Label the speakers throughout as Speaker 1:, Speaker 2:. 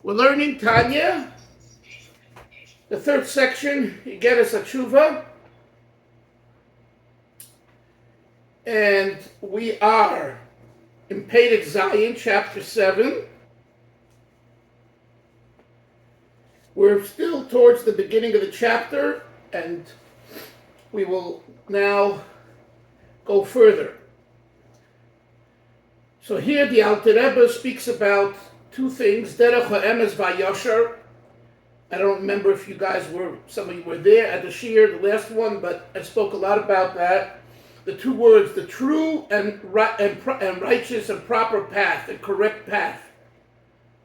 Speaker 1: We're learning Tanya, the third section, Igeres haTeshuva, and we are in Perek Zayin, chapter 7. We're still towards the beginning of the chapter, and we will now go further. So here the Alter Rebbe speaks about two things, Derech ha'emes va'yashar. I don't remember if some of you were there at the Shir, the last one, but I spoke a lot about that. The two words, the true and righteous and proper path, the correct path.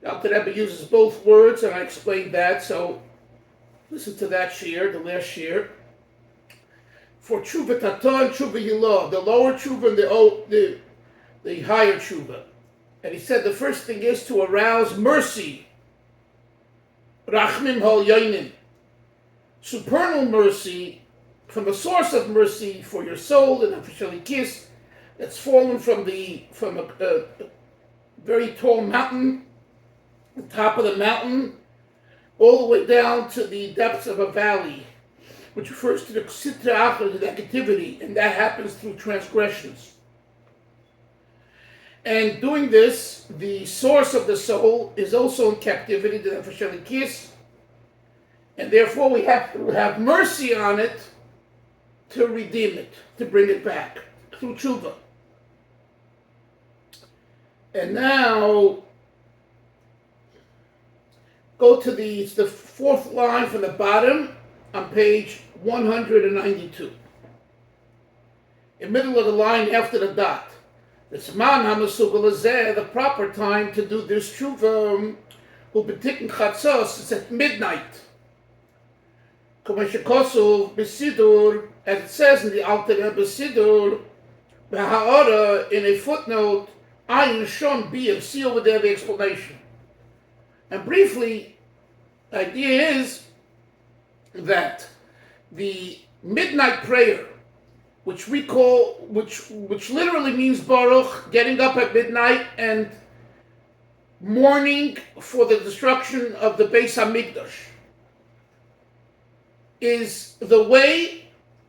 Speaker 1: The Alter Rebbe uses both words, and I explained that, so listen to that Shir, the last Shir. For Tshuva Tata and Tshuva Hilah, the lower Tshuva and the higher Tshuva. And he said the first thing is to arouse mercy. Rachmim hol yoinim. Supernal mercy, from the source of mercy for your soul, and a kiss that's fallen from a very tall mountain, the top of the mountain, all the way down to the depths of a valley, which refers to the sitra achra, the negativity, and that happens through transgressions. And doing this, the source of the soul is also in captivity, the nefesh kiss, and therefore we have to have mercy on it to redeem it, to bring it back through tshuva. And now go to the fourth line from the bottom on page 192. In the middle of the line after the dot. The proper time to do this tshuva, who betikin chatzos, is at midnight. As it says in the Alter Rebbe Siddur, in a footnote, Ayin Shon Bir, see over there the explanation. And briefly, the idea is that the midnight prayer, which literally means Baruch, getting up at midnight and mourning for the destruction of the Beis HaMikdash, is the way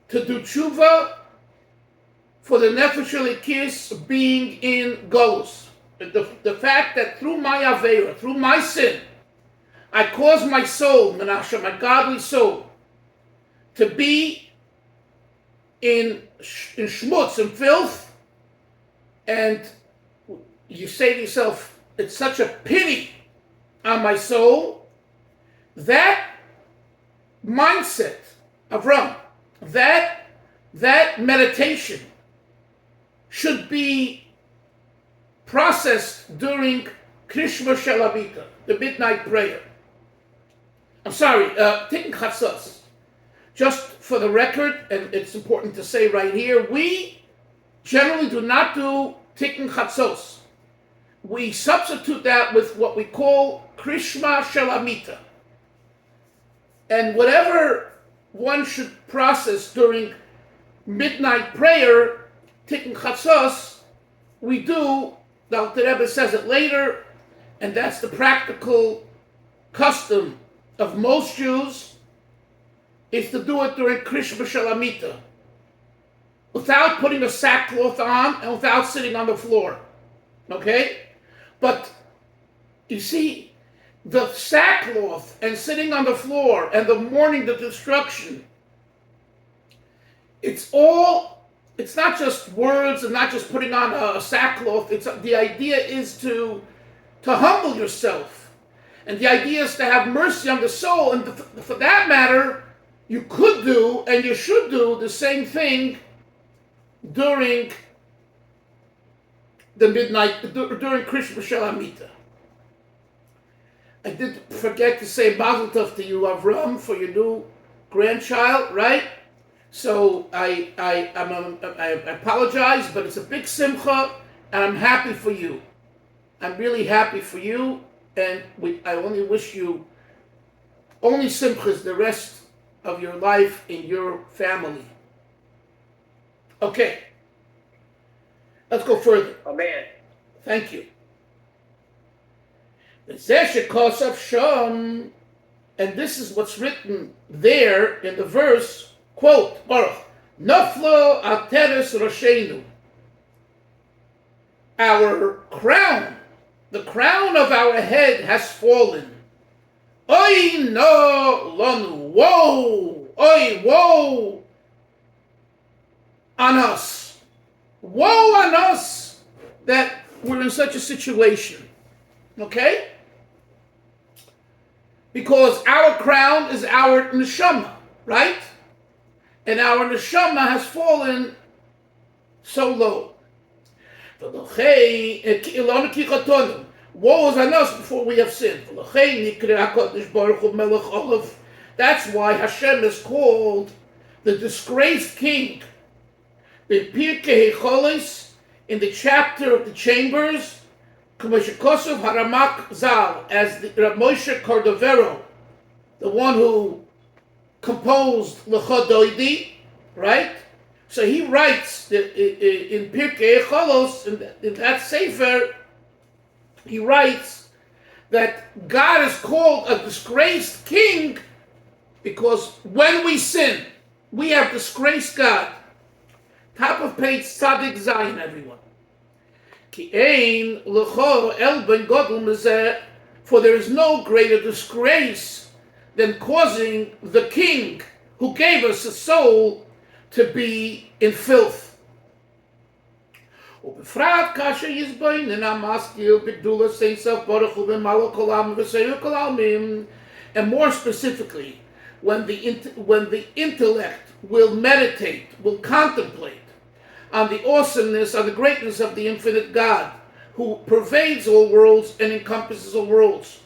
Speaker 1: to do tshuva for the nefesh elikis being in golus. The fact that through my aveira, through my sin, I cause my soul, Menashe, my godly soul, to be in schmutz and filth, and you say to yourself, it's such a pity on my soul. That mindset of Ram, that meditation should be processed during Krishma Shalavita, the midnight prayer. I'm sorry, Tikkun Chatzos. Just for the record, and it's important to say right here, we generally do not do Tikkun Chatzos. We substitute that with what we call Krishma Shalamita. And whatever one should process during midnight prayer, Tikkun Chatzos, we do, the Alter Rebbe says it later, and that's the practical custom of most Jews, is to do it during Krishma Shalamita, without putting a sackcloth on and without sitting on the floor. Okay? But you see, the sackcloth and sitting on the floor and the mourning the destruction, it's not just words and not just putting on a sackcloth. The idea is to humble yourself. And the idea is to have mercy on the soul. And for that matter, you could do and you should do the same thing during the midnight, during Krishma Shalamita. I did forget to say Mazel Tov to you, Avram, for your new grandchild, right? So I apologize, but it's a big simcha, and I'm happy for you. I'm really happy for you, and I only wish you only simchas the rest of your life in your family. Okay, let's go further.
Speaker 2: Amen.
Speaker 1: Thank you. And this is what's written there in the verse, quote, Baruch, Naflo ateres roshenu. Our crown, the crown of our head has fallen. Oy no lonu, woe, oy, woe on us. Woe on us that we're in such a situation. Okay? Because our crown is our neshama, right? And our neshama has fallen so low. Woe is on us before we have sinned. That's why Hashem is called the disgraced king. In the chapter of the chambers, as the Rav Moshe Cordovero, the one who composed Lecha Doidi, right? So he writes in Pirkei Cholos, in that sefer, he writes that God is called a disgraced king because when we sin, we have disgraced God. Top of page Tzadik Zayin, everyone. For there is no greater disgrace than causing the king who gave us a soul to be in filth. And more specifically, when the intellect will meditate, will contemplate on the awesomeness, on the greatness of the infinite God, who pervades all worlds and encompasses all worlds.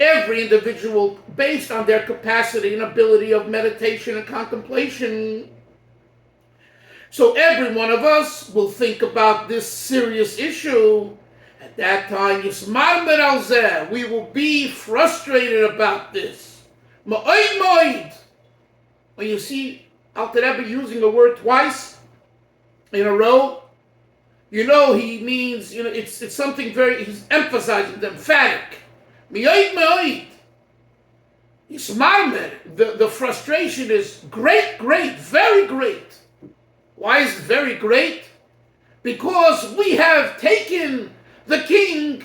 Speaker 1: Every individual, based on their capacity and ability of meditation and contemplation. So every one of us will think about this serious issue. At that time, we will be frustrated about this. When you see Alter Rebbe using the word twice in a row, you know he means, it's something very, he's emphasizing the emphatic. The frustration is great, very great. Why is it very great? Because we have taken the king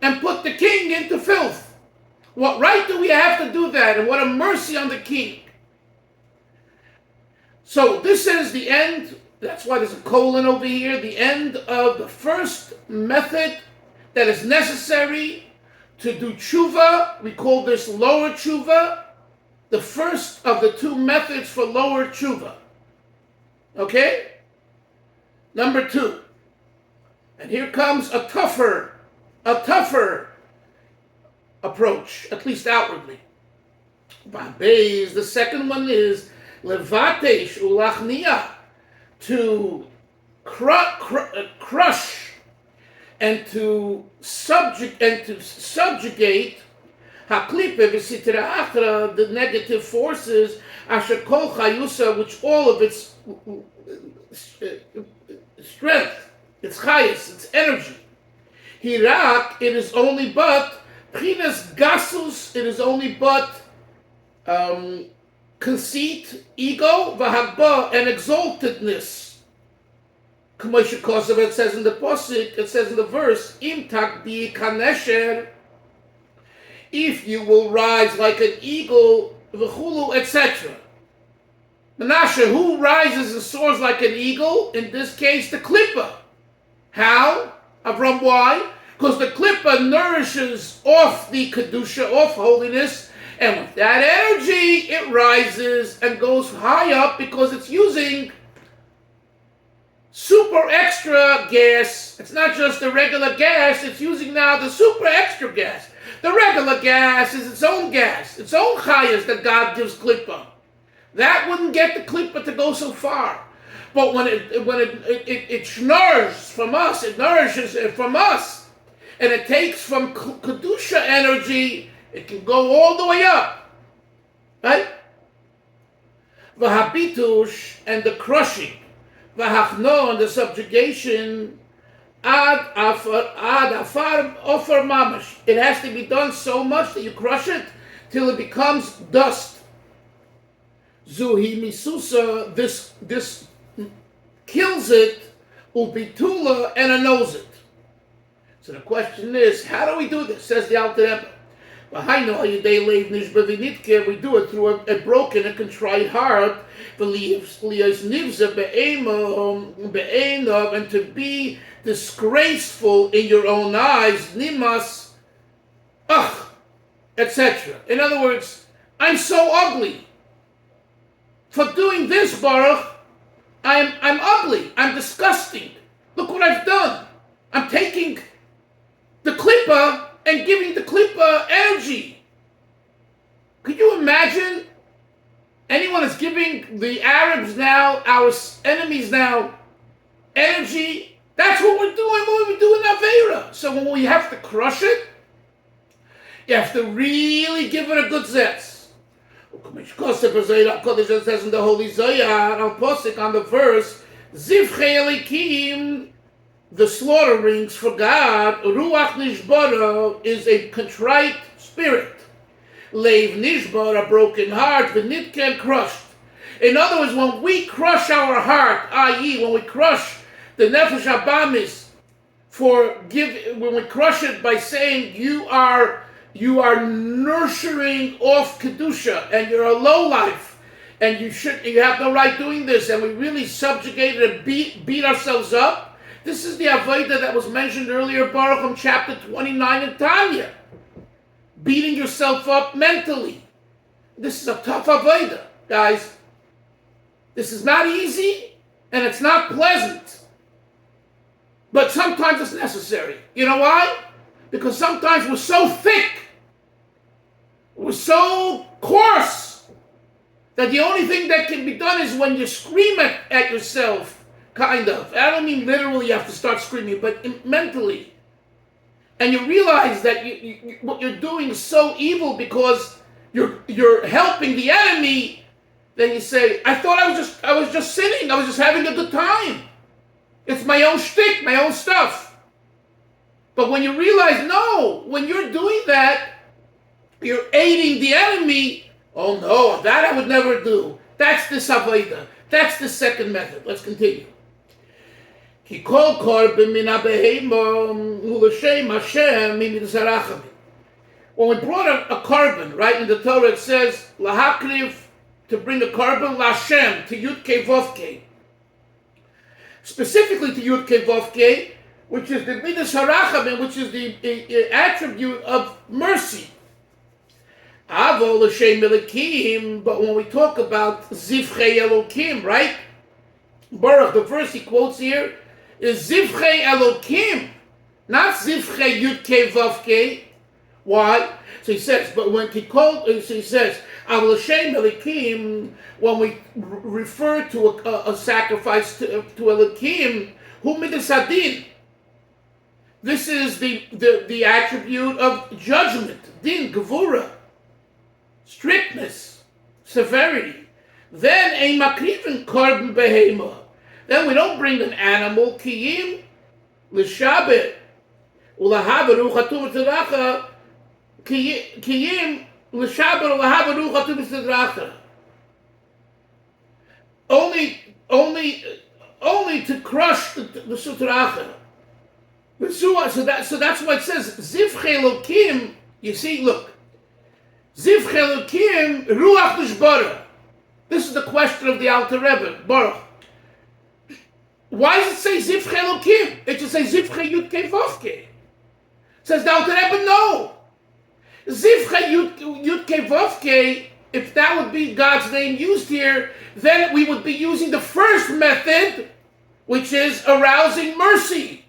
Speaker 1: and put the king into filth. What right do we have to do that? And what a mercy on the king. So this is the end, that's why there's a colon over here, the end of the first method that is necessary to do tshuva. We call this lower tshuva, the first of the two methods for lower tshuva. Okay? Number 2. And here comes a tougher approach, at least outwardly. The second one is levatesh ulachnia, to crush and to subjugate haklipe v'sitra achra, the negative forces, asher kol chayusa, which all of its strength, its chayus, its energy. Hirak, it is only but prinas gasus, it is only but conceit, ego, v'habba, and exaltedness. K'moshe Kosev, it says in the posik, it says in the verse, im takdi kanesher, if you will rise like an eagle, v'chulu, etc. Menashe, who rises and soars like an eagle? In this case, the klippa. How? Avram, why? Because the klippa nourishes off the kedusha, off holiness, and with that energy, it rises and goes high up because it's using super extra gas. It's not just the regular gas, it's using now the super extra gas. The regular gas is its own gas, its own chayas that God gives klippa. That wouldn't get the klippa to go so far. But when it nourishes from us, it nourishes it from us, and it takes from kedusha energy, it can go all the way up, right? V'habitush, and the crushing, v'hachno, and the subjugation, ad afar offer mamash. It has to be done so much that you crush it till it becomes dust. Zuhi misusa, this kills it, ubitula, and annos it. So the question is, how do we do this? Says the Alter Rebbe. We do it through a broken and contrite heart, and to be disgraceful in your own eyes, nimas, etc. In other words, I'm so ugly. For doing this, Baruch, I'm ugly. I'm disgusting. Look what I've done. I'm taking the klippah and giving the klippah energy. Could you imagine? Anyone is giving the Arabs now, our enemies now, energy. That's what we're doing when we do in Aveira. So when we have to crush it, you have to really give it a good zest. Kodesh says in the Holy Zohar, Al Posik, on the verse, Zivchei Elikim, the slaughterings for God, Ruach Nishbara is a contrite spirit. Leiv Nishbar, a broken heart, V'nitken, crushed. In other words, when we crush our heart, i.e., when we crush the Nefesh Abamis, when we crush it by saying you are nurturing off Kedusha, and you're a lowlife, and you have no right doing this, and we really subjugate it and beat ourselves up. This is the Avodah that was mentioned earlier, Baruch, from chapter 29 in Tanya. Beating yourself up mentally. This is a tough Avodah, guys. This is not easy, and it's not pleasant. But sometimes it's necessary. You know why? Because sometimes we're so thick, we're so coarse, that the only thing that can be done is when you scream at yourself, kind of. I don't mean literally you have to start screaming, but mentally. And you realize that what you're doing is so evil because you're helping the enemy. Then you say, I thought I was just sinning. I was just having a good time. It's my own shtick, my own stuff. But when you realize, no, when you're doing that, you're aiding the enemy. Oh no, that I would never do. That's the Avodah. That's the second method. Let's continue. When we brought a carbon, right, in the Torah it says, lahakriv, to bring a carbon, lashem, to Yud Kei Vav Kei. Specifically to Yud Kei Vav Kei, which is the Midas HaRachamim, which is the attribute of mercy. Avo l'shem Elokim, but when we talk about Zivchei Elokim, right? Baruch, the verse he quotes here is Zivchei Elokim, not Zivchei Yud Kei Vav Kei. Why? So he says, but when he says, Avo l'shem Elokim, when we refer to a sacrifice to Elokim, hu midas hadin. This is the attribute of judgment, din, gevura, strictness, severity. Then a makriven korban behema. Then we don't bring an animal, kiyim, l'shabet, ulahava ruchatu v'tiracha, kiyim, l'shabet, ulahava ruchatu v'tiracha. Only to crush the sutracha. So that's why it says Zivchei Elokim. You see, look, Zivchei Elokim ruach nishbara. This is the question of the Alter Rebbe, Baruch. Why does it say Zivchei Elokim? It should say Zivchei Yud Kei Vav Kei. Says the Alter Rebbe, no. Zivchei Yud Kei Vav Kei, if that would be God's name used here, then we would be using the first method, which is arousing mercy.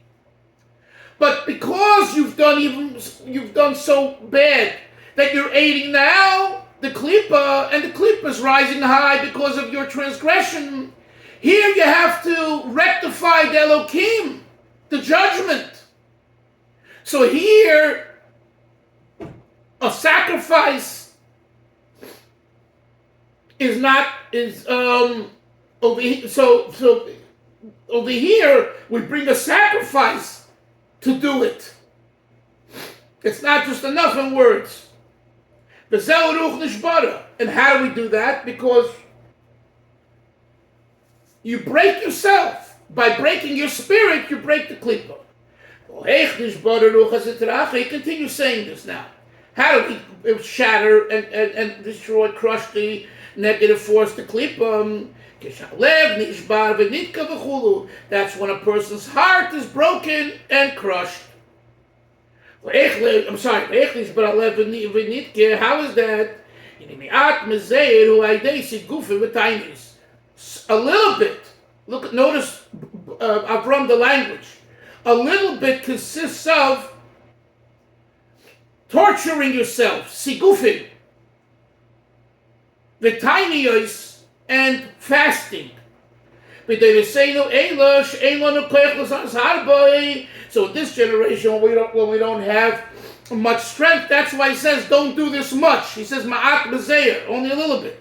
Speaker 1: But because you've done so bad that you're aiding now the klippah, and the klippah is rising high because of your transgression, here you have to rectify the Elokim, the judgment. So here, a sacrifice over here we bring a sacrifice to do it. It's not just enough in words. And how do we do that? Because you break yourself. By breaking your spirit, you break the klipa. He continues saying this now. How do we shatter and destroy, crush the negative force, the klipa? That's when a person's heart is broken and crushed. I'm sorry. How is that? A little bit. Notice Avram the language. A little bit consists of torturing yourself, sigufin, v'tainiyos, and fasting. So in this generation, when we don't have much strength, that's why he says, don't do this much. He says, ma'at b'zeir, only a little bit.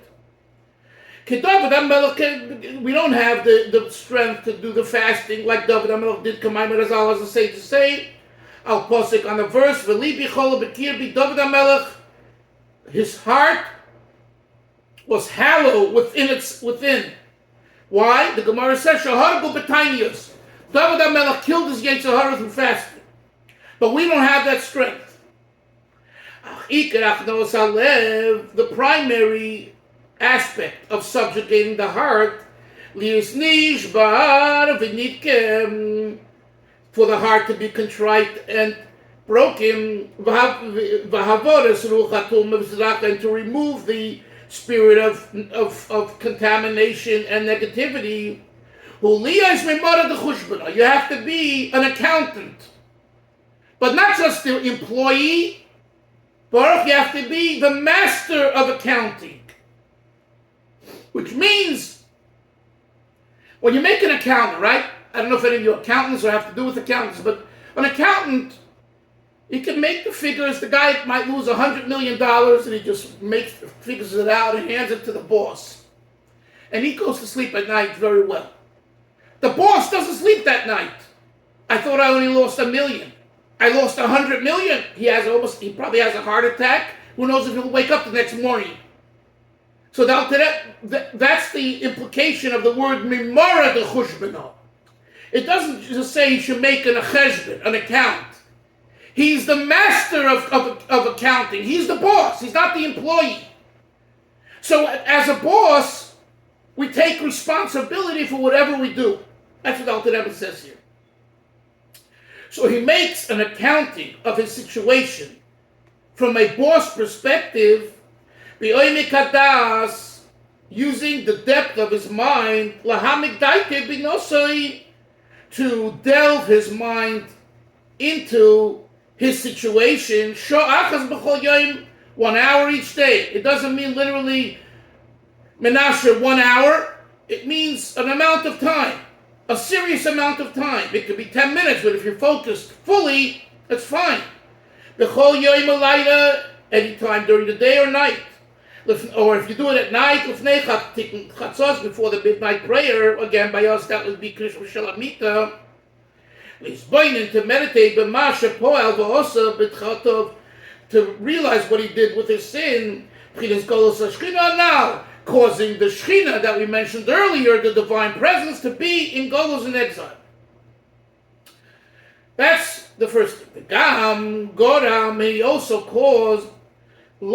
Speaker 1: We don't have the strength to do the fasting like David HaMelech did. Kamayim Razal has to say, I'll posik on the verse, David HaMelech, his heart was hollow within. Why? The Gemara says, Shahargu b'tainiyos. David HaMelech killed his Yetzer Hara through fasting. But we don't have that strength. The primary aspect of subjugating the heart, for the heart to be contrite and broken, and to remove the spirit of contamination and negativity. You have to be an accountant, but not just the employee. Baruch, you have to be the master of accounting. Which means, when you make an accountant, right? I don't know if any of you are accountants or have to do with accountants, but an accountant, he can make the figures. The guy might lose $100 million and he just figures it out and hands it to the boss. And he goes to sleep at night very well. The boss doesn't sleep that night. I thought I only lost $1 million. I lost $100 million. He probably has a heart attack. Who knows if he'll wake up the next morning. So that's the implication of the word mimara de chushbana. It doesn't just say he should make an account. He's the master of accounting. He's the boss. He's not the employee. So as a boss, we take responsibility for whatever we do. That's what Alter Rebbe says here. So he makes an accounting of his situation from a boss perspective, using the depth of his mind, to delve his mind into his situation, 1 hour each day. It doesn't mean literally menashe 1 hour. It means an amount of time, a serious amount of time. It could be 10 minutes, but if you're focused fully, that's fine. Anytime during the day or night. Or if you do it at night, before the midnight prayer, again by us that would be Krishma Shalamita. To meditate, to realize what he did with his sin, now causing the Shechina that we mentioned earlier, the divine presence, to be in Golos and exile. That's the first thing. The Gam, Goram, he also caused his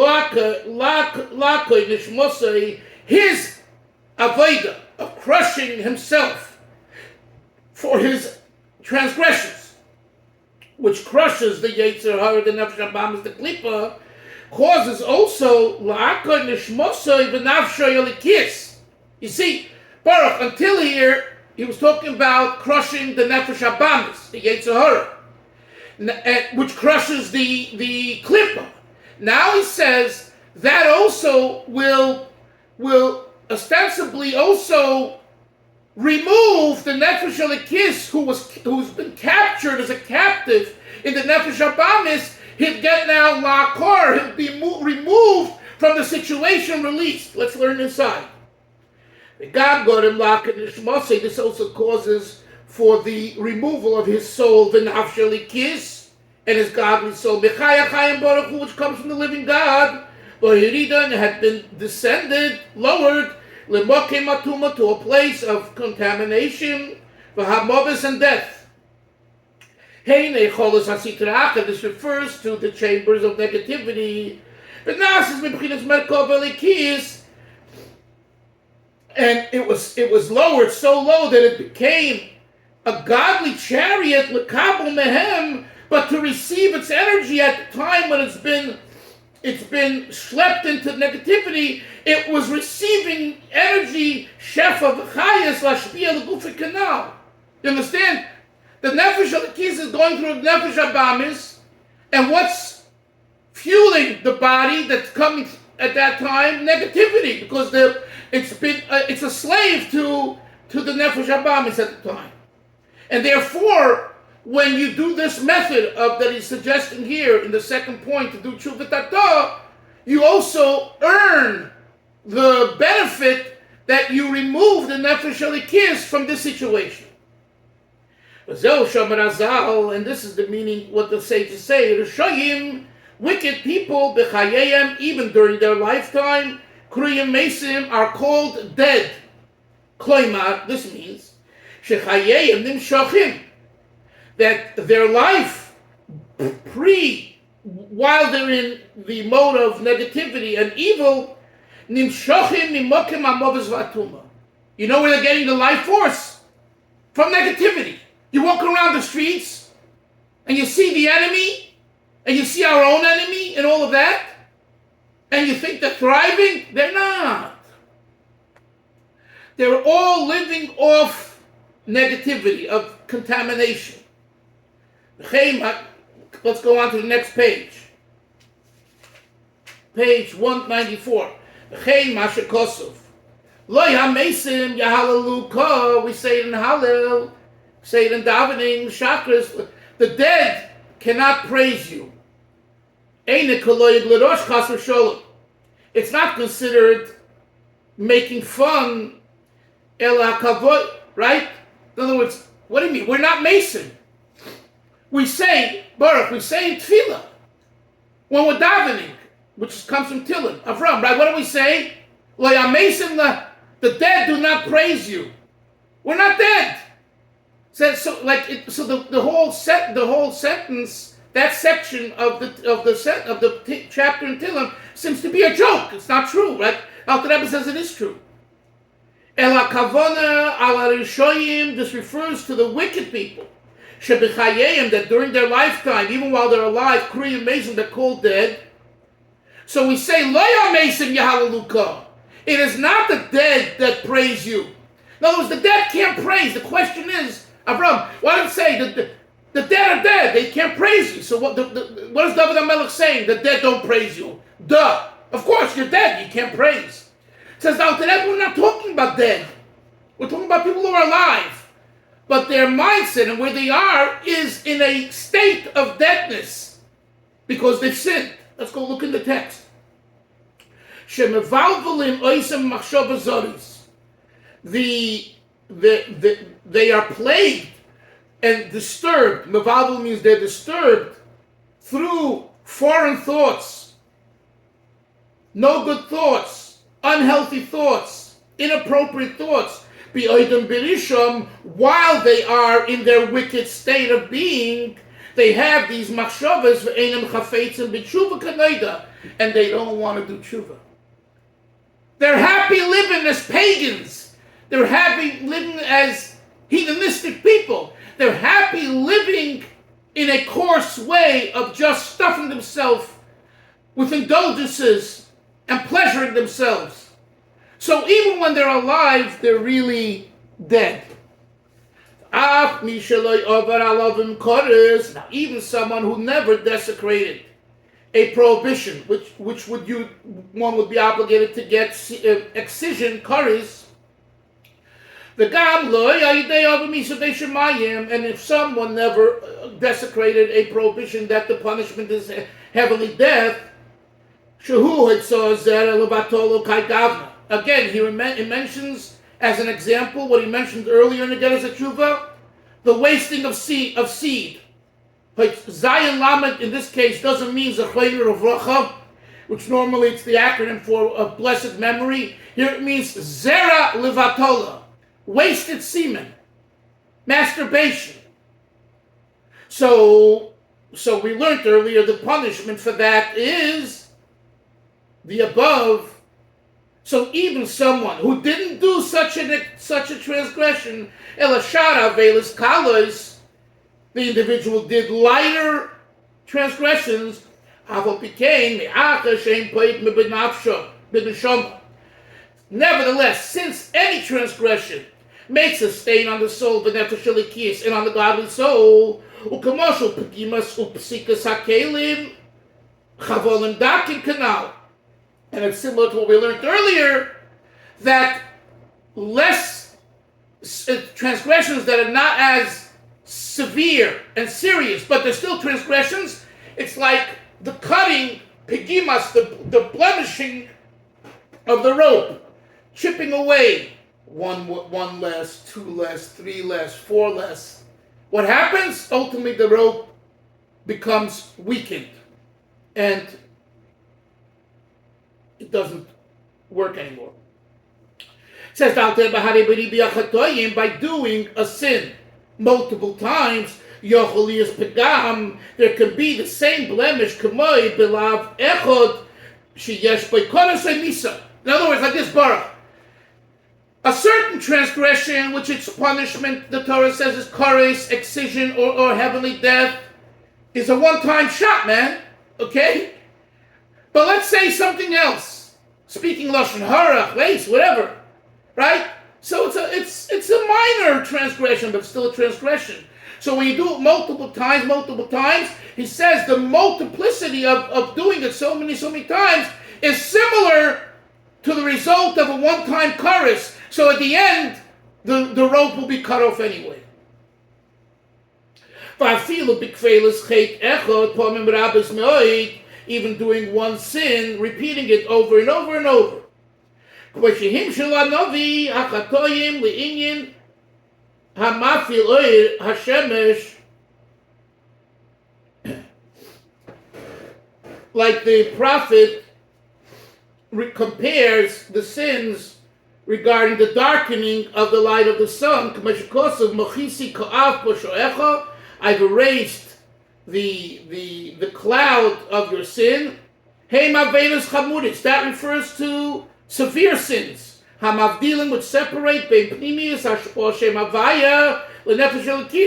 Speaker 1: avodah of crushing himself for his transgressions, which crushes the Yetzer Hara, the Nefesh Habamis, the Klipa, causes also la'akod nishmosoi v'nafshoy alikis. You see, Baruch, until here, he was talking about crushing the Nefesh Habamis, the Yetzer Hara, which crushes the Klipa. Now he says that also will ostensibly also remove the Nefesh Alikis, who's been captured as a captive in the Nefesh Habamis. He'll get now la'akor, he'll be removed from the situation, released. Let's learn inside. This also causes for the removal of his soul, the nafshali kiss, and his godly soul, Mechaya Chayim Baruch Hu, which comes from the living God, Bahiridan had been descended, lowered, Lemoke Matuma, to a place of contamination, Vahamovis, and death. Heine Cholos HaSitrach, this refers to the chambers of negativity. But Nasis Mibchinas Merkov Elikis, and it was lowered so low that it became a godly chariot, Lekabel Mehem, but to receive its energy at the time when it's been schlepped into negativity, it was receiving energy, Shefa V'chayas Lashpia L'Gufi Kanal. You understand? The Nefesh Elikis is going through the Nefesh Abamis, and what's fueling the body that's coming at that time? Negativity, because it's a slave to the Nefesh Abamis at the time. And therefore, when you do this method that he's suggesting here in the second point to do Tshuva Tata, you also earn the benefit that you remove the Nefesh Elikis from this situation. And this is the meaning, what the sages say, Rishayim, wicked people, B'chayayim, even during their lifetime, Kriyim Mesim, are called dead. Kloimar, this means, Shechayayim Nimshachim, that their life while they're in the mode of negativity and evil, Nimshachim Mimokim Amovis Vatuma. You know where they're getting the life force? From negativity. You walk around the streets and you see the enemy and you see our own enemy and all of that, and you think they're thriving. They're not. They're all living off negativity, of contamination. Let's go on to the next page. Page 194. We say it in Hallel, say it in davening, chakras. The dead cannot praise you. It's not considered making fun, right? In other words, what do you mean? We're not Mason. We say Baruch, we say Tefillah when we're davening, which comes from Tillim, Avram, right? What do we say? Mason, the dead do not praise you. We're not dead. So the whole sentence, that section of the chapter in Tillim seems to be a joke. It's not true, right? Alter Rebbe says it is true. Ela kavona ala rishoyim. This refers to the wicked people. Shebichayim, that during their lifetime, even while they're alive, Kriyim Mason, they're called dead. So we say Loya Mason Yahalaluka. It is not the dead that praise you. In other words, the dead can't praise. The question is, Avram, why don't you say the dead are dead? They can't praise you. So what is David HaMelech saying? The dead don't praise you. Duh. Of course, you're dead. You can't praise. It says, now today we're not talking about dead. We're talking about people who are alive. But their mindset and where they are is in a state of deadness because they've sinned. Let's go look in the text. They are plagued and disturbed. Mevalvel means they're disturbed through foreign thoughts, no good thoughts, unhealthy thoughts, inappropriate thoughts. While they are in their wicked state of being, they have these machshavas and they don't want to do tshuva. They're happy living as pagans. They're happy living as heathenistic people. They're happy living in a coarse way of just stuffing themselves with indulgences and pleasuring themselves. So even when they're alive, they're really dead. Now, even someone who never desecrated a prohibition, which one would be obligated to get excision, karis. And if someone never desecrated a prohibition that the punishment is heavily death, again, he mentions as an example what he mentioned earlier in the Geras HaTeshuva, the wasting of seed. Like Zion Lamed in this case doesn't mean Zechayner of Racha, which normally it's the acronym for a blessed memory. Here it means Zera Levatola, wasted semen, masturbation. So we learned earlier the punishment for that is the above. So even someone who didn't do such a transgression, Elashara Velis Kalos, the individual did lighter transgressions, nevertheless, since any transgression makes a stain on the soul, and on the godly soul, and it's similar to what we learned earlier, that less transgressions that are not as severe and serious, but they're still transgressions. It's like the cutting, pigimas, the blemishing of the rope, chipping away, one less, two less, three less, four less. What happens? Ultimately, the rope becomes weakened, and it doesn't work anymore. It says, by doing a sin multiple times, there can be the same blemish. In other words, like this, Baruch. A certain transgression, which its punishment, the Torah says, is kares, excision, or heavenly death, is a one-time shot, man. Okay? But let's say something else. Speaking Lashon Hara, race, whatever. Right? So it's a minor transgression, but still a transgression. So when you do it multiple times, he says the multiplicity of doing it so many times is similar to the result of a one-time chorus. So at the end, the rope will be cut off anyway. Even doing one sin, repeating it over and over and over. Like the prophet compares the sins regarding the darkening of the light of the sun. I've erased the cloud of your sin. That refers to severe sins. Hamavdilim, which separate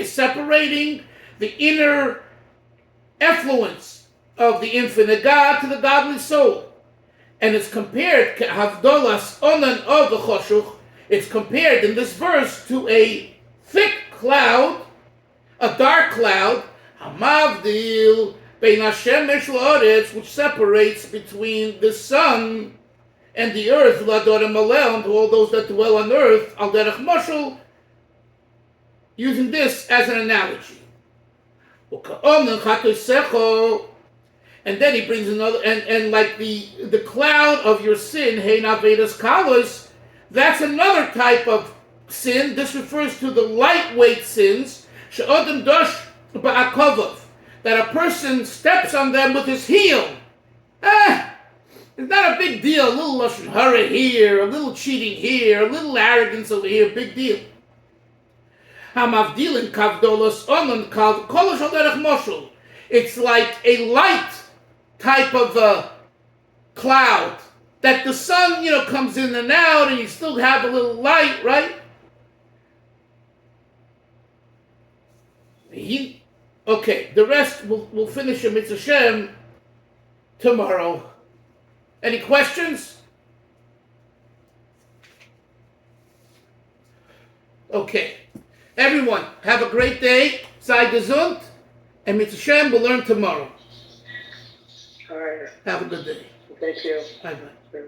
Speaker 1: separating the inner effluence of the infinite God to the godly soul. And it's compared, it's compared in this verse to a thick cloud, a dark cloud, Hamavdil bein hashemesh la'aretz, which separates between the sun and the earth, l'adorem alel, to all those that dwell on earth, al derech mashal, using this as an analogy. And then he brings another, and like the cloud of your sin, hein avedas kalos, that's another type of sin. This refers to the lightweight sins, she'odem dosh ba'akovov, that a person steps on them with his heel. It's not a big deal. A little lashon hara here, a little cheating here, a little arrogance over here, big deal. Hamavdilin kavdolos onan kolosh al derech moshel. It's like a light type of cloud that the sun, comes in and out, and you still have a little light, right? Okay, the rest we'll finish in Mitzvah Shem tomorrow. Any questions? Okay. Everyone, have a great day. Sei gesund. And Mitzvah Shem will learn tomorrow.
Speaker 2: All right.
Speaker 1: Have a good day.
Speaker 2: Thank you.
Speaker 1: Bye-bye.